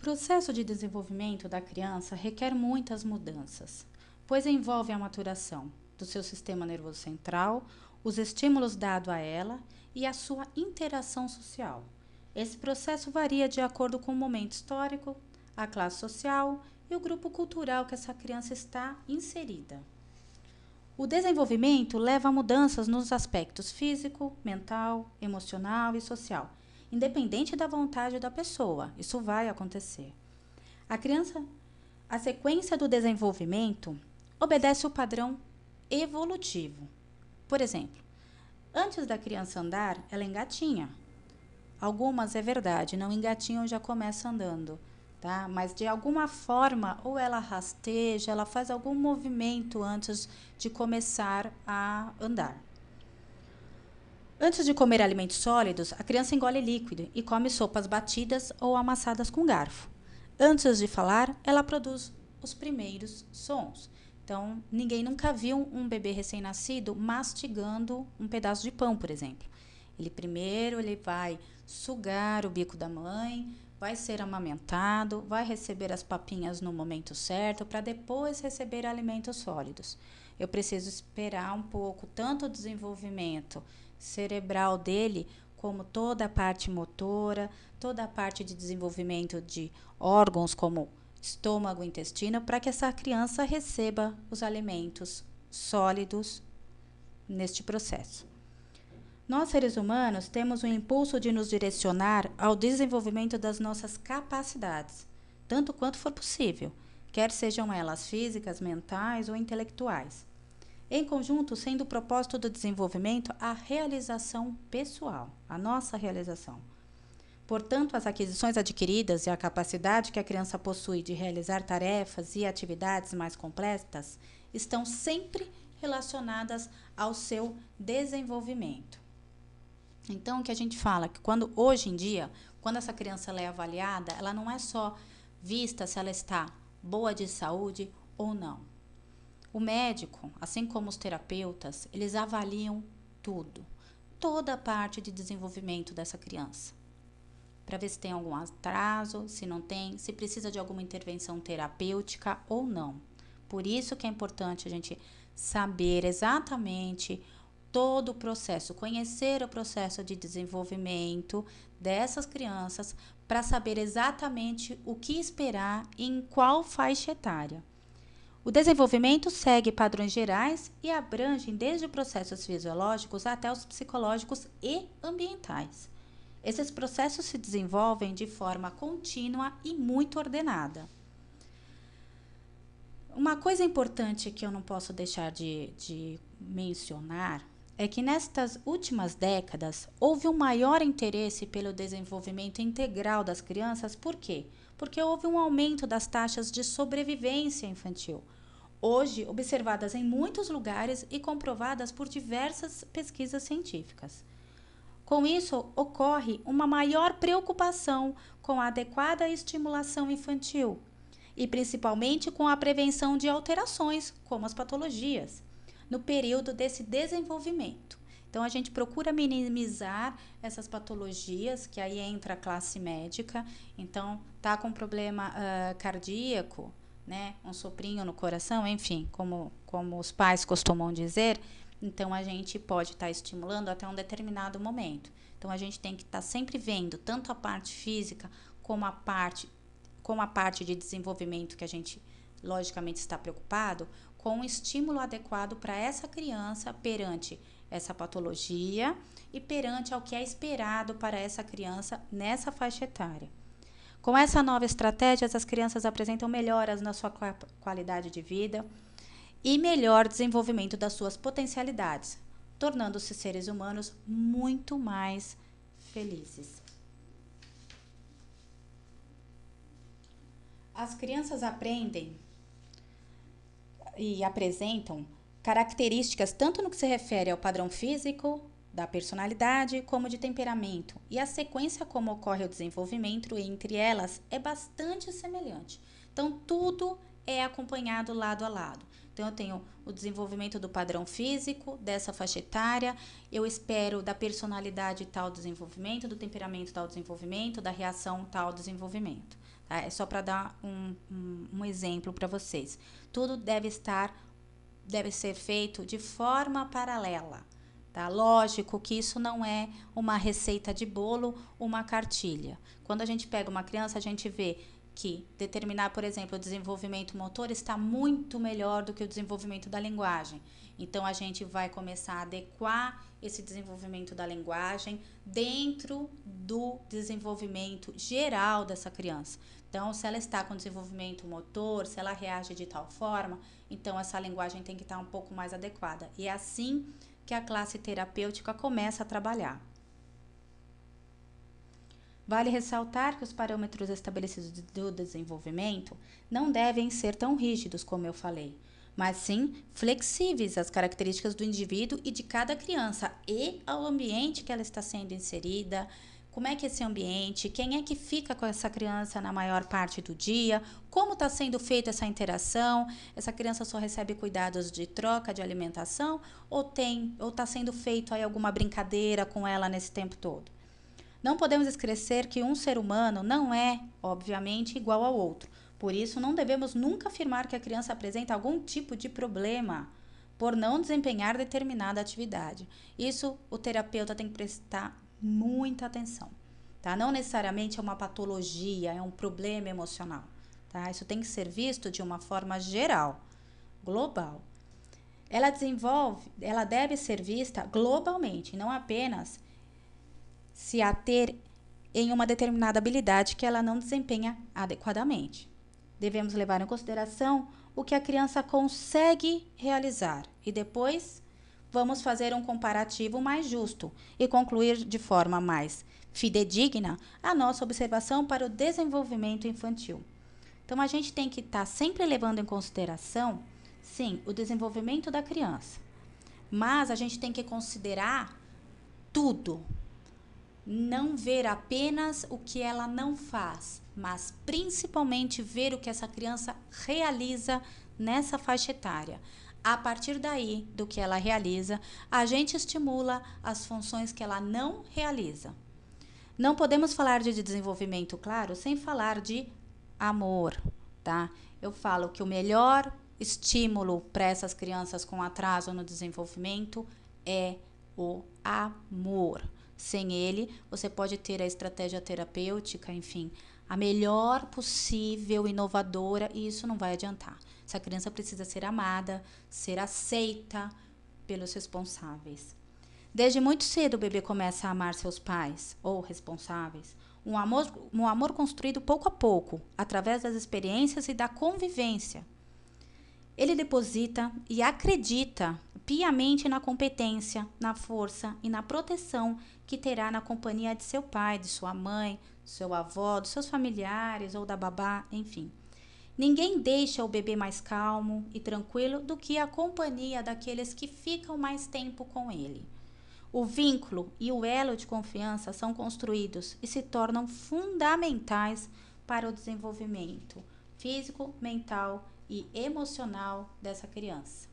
processo de desenvolvimento da criança requer muitas mudanças, pois envolve a maturação do seu sistema nervoso central, os estímulos dados a ela e a sua interação social. Esse processo varia de acordo com o momento histórico, a classe social e o grupo cultural que essa criança está inserida. O desenvolvimento leva a mudanças nos aspectos físico, mental, emocional e social, independente da vontade da pessoa. Isso vai acontecer. A sequência do desenvolvimento obedece o padrão evolutivo. Por exemplo, antes da criança andar, ela engatinha. Algumas, é verdade, não engatinham, já começa andando, tá? Mas de alguma forma, ou ela rasteja, ela faz algum movimento antes de começar a andar. Antes de comer alimentos sólidos, a criança engole líquido e come sopas batidas ou amassadas com garfo. Antes de falar, ela produz os primeiros sons. Então, ninguém nunca viu um bebê recém-nascido mastigando um pedaço de pão, por exemplo. Ele vai sugar o bico da mãe, vai ser amamentado, vai receber as papinhas no momento certo, para depois receber alimentos sólidos. Eu preciso esperar um pouco, tanto o desenvolvimento cerebral dele, como toda a parte motora, toda a parte de desenvolvimento de órgãos como estômago e intestino, para que essa criança receba os alimentos sólidos neste processo. Nós, seres humanos, temos o impulso de nos direcionar ao desenvolvimento das nossas capacidades, tanto quanto for possível, quer sejam elas físicas, mentais ou intelectuais. Em conjunto, sendo o propósito do desenvolvimento a realização pessoal, a nossa realização. Portanto, as aquisições adquiridas e a capacidade que a criança possui de realizar tarefas e atividades mais completas estão sempre relacionadas ao seu desenvolvimento. Então, o que a gente fala que hoje em dia, quando essa criança ela é avaliada, ela não é só vista se ela está boa de saúde ou não. O médico, assim como os terapeutas, eles avaliam tudo, toda a parte de desenvolvimento dessa criança, para ver se tem algum atraso, se não tem, se precisa de alguma intervenção terapêutica ou não. Por isso que é importante a gente saber exatamente todo o processo, conhecer o processo de desenvolvimento dessas crianças, para saber exatamente o que esperar e em qual faixa etária. O desenvolvimento segue padrões gerais e abrange desde processos fisiológicos até os psicológicos e ambientais. Esses processos se desenvolvem de forma contínua e muito ordenada. Uma coisa importante que eu não posso deixar de mencionar é que nestas últimas décadas houve um maior interesse pelo desenvolvimento integral das crianças. Por quê? Porque houve um aumento das taxas de sobrevivência infantil, hoje observadas em muitos lugares e comprovadas por diversas pesquisas científicas. Com isso, ocorre uma maior preocupação com a adequada estimulação infantil e principalmente com a prevenção de alterações, como as patologias, no período desse desenvolvimento. Então, a gente procura minimizar essas patologias, que aí entra a classe médica. Então, tá com problema cardíaco, né, um soprinho no coração, enfim, como os pais costumam dizer, então a gente pode estar estimulando até um determinado momento. Então, a gente tem que estar sempre vendo tanto a parte física como a parte de desenvolvimento, que a gente logicamente está preocupado, com um estímulo adequado para essa criança perante essa patologia e perante ao que é esperado para essa criança nessa faixa etária. Com essa nova estratégia, as crianças apresentam melhoras na sua qualidade de vida e melhor desenvolvimento das suas potencialidades, tornando-se seres humanos muito mais felizes. As crianças aprendem e apresentam características tanto no que se refere ao padrão físico, da personalidade, como de temperamento. E a sequência como ocorre o desenvolvimento entre elas é bastante semelhante. Então, tudo é acompanhado lado a lado. Então, eu tenho o desenvolvimento do padrão físico, dessa faixa etária, eu espero da personalidade tal desenvolvimento, do temperamento tal desenvolvimento, da reação tal desenvolvimento. tá? É só para dar um exemplo para vocês. Tudo deve ser feito de forma paralela, tá? Lógico que isso não é uma receita de bolo, uma cartilha. Quando a gente pega uma criança, a gente vê que determinar, por exemplo, o desenvolvimento motor está muito melhor do que o desenvolvimento da linguagem. Então, a gente vai começar a adequar esse desenvolvimento da linguagem dentro do desenvolvimento geral dessa criança. Então, se ela está com desenvolvimento motor, se ela reage de tal forma, então essa linguagem tem que estar um pouco mais adequada. E é assim que a classe terapêutica começa a trabalhar. Vale ressaltar que os parâmetros estabelecidos do desenvolvimento não devem ser tão rígidos como eu falei, mas sim flexíveis às características do indivíduo e de cada criança e ao ambiente que ela está sendo inserida, como é que é esse ambiente, quem é que fica com essa criança na maior parte do dia, como está sendo feita essa interação, essa criança só recebe cuidados de troca de alimentação ou está sendo feito aí alguma brincadeira com ela nesse tempo todo. Não podemos esquecer que um ser humano não é, obviamente, igual ao outro. Por isso, não devemos nunca afirmar que a criança apresenta algum tipo de problema por não desempenhar determinada atividade. Isso o terapeuta tem que prestar muita atenção, tá? Não necessariamente é uma patologia, é um problema emocional, tá? Isso tem que ser visto de uma forma geral, global. Ela deve ser vista globalmente, não apenas se ater em uma determinada habilidade que ela não desempenha adequadamente. Devemos levar em consideração o que a criança consegue realizar e depois vamos fazer um comparativo mais justo e concluir de forma mais fidedigna a nossa observação para o desenvolvimento infantil. Então, a gente tem que estar sempre levando em consideração, sim, o desenvolvimento da criança, mas a gente tem que considerar tudo. Não ver apenas o que ela não faz, mas principalmente ver o que essa criança realiza nessa faixa etária. A partir daí, do que ela realiza, a gente estimula as funções que ela não realiza. Não podemos falar de desenvolvimento, claro, sem falar de amor, tá? Eu falo que o melhor estímulo para essas crianças com atraso no desenvolvimento é o amor. Sem ele, você pode ter a estratégia terapêutica, enfim, a melhor possível, inovadora, e isso não vai adiantar. Essa criança precisa ser amada, ser aceita pelos responsáveis. Desde muito cedo, o bebê começa a amar seus pais ou responsáveis. Um amor construído pouco a pouco, através das experiências e da convivência. Ele deposita e acredita piamente na competência, na força e na proteção que terá na companhia de seu pai, de sua mãe, do seu avó, dos seus familiares ou da babá, enfim. Ninguém deixa o bebê mais calmo e tranquilo do que a companhia daqueles que ficam mais tempo com ele. O vínculo e o elo de confiança são construídos e se tornam fundamentais para o desenvolvimento físico, mental e emocional dessa criança.